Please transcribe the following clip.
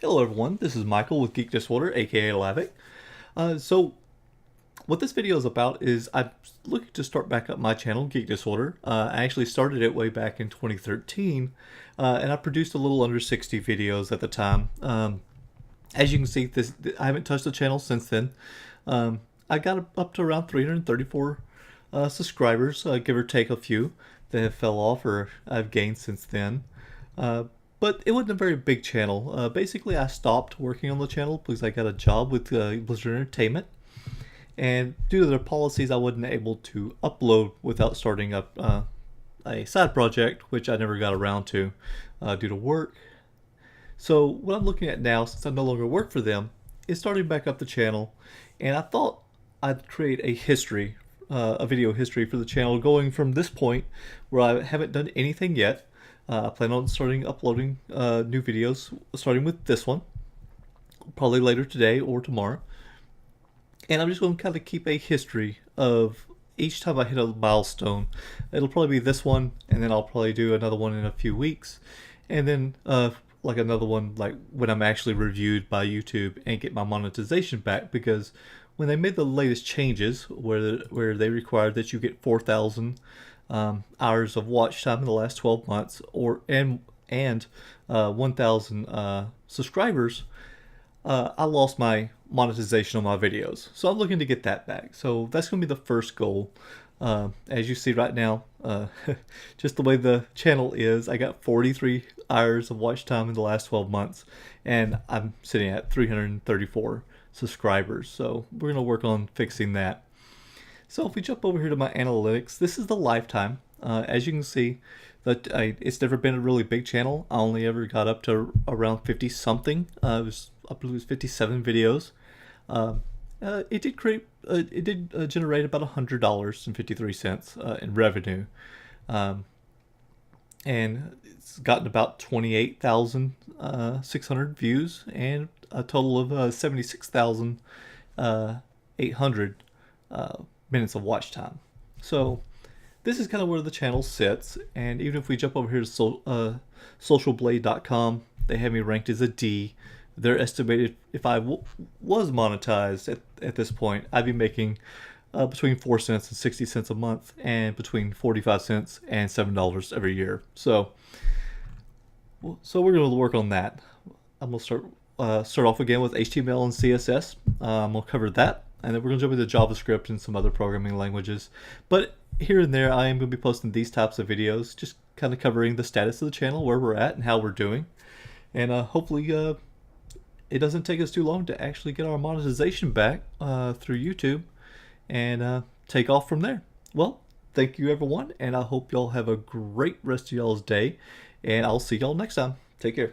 Hello everyone, this is Michael with GeekDisorder, aka Lavic. So what this video is about is I'm looking to start back up my channel, GeekDisorder. I actually started it way back in 2013, and I produced a little under 60 videos at the time. As you can see, I haven't touched the channel since then. I got up to around 334 subscribers, give or take a few that have fell off or I've gained since then. But it wasn't a very big channel. Basically, I stopped working on the channel because I got a job with Blizzard Entertainment. And due to their policies, I wasn't able to upload without starting up a side project, which I never got around to due to work. So what I'm looking at now, since I no longer work for them, is starting back up the channel. And I thought I'd create a history, a video history for the channel going from this point where I haven't done anything yet. I plan on starting uploading new videos, starting with this one, probably later today or tomorrow. And I'm just going to kind of keep a history of each time I hit a milestone. It'll probably be this one, and then I'll probably do another one in a few weeks. And then like another one like when I'm actually reviewed by YouTube and get my monetization back, because when they made the latest changes where they required that you get 4,000 hours of watch time in the last 12 months, and 1,000 subscribers, I lost my monetization on my videos. So I'm looking to get that back. So that's going to be the first goal. As you see right now, just the way the channel is, I got 43 hours of watch time in the last 12 months, and I'm sitting at 334 subscribers. So we're going to work on fixing that. So if we jump over here to my analytics, this is the lifetime. As you can see, that it's never been a really big channel. I only ever got up to around 50 something. I believe it was 57 videos. It did generate about $100.53 in revenue, and it's gotten about 28,600 views and a total of 76,800 minutes of watch time. So this is kind of where the channel sits. And even if we jump over here to socialblade.com, they have me ranked as a D. They're estimated, if I was monetized at this point, I'd be making between 4 cents and 60 cents a month, and between 45 cents and $7 every year. So we're going to work on that. I'm going to start off again with HTML and CSS. We'll cover that, and then we're going to jump into JavaScript and some other programming languages. But here and there, I am going to be posting these types of videos, just kind of covering the status of the channel, where we're at, and how we're doing. And hopefully it doesn't take us too long to actually get our monetization back through YouTube and take off from there. Well, thank you everyone, and I hope y'all have a great rest of y'all's day, and I'll see y'all next time. Take care.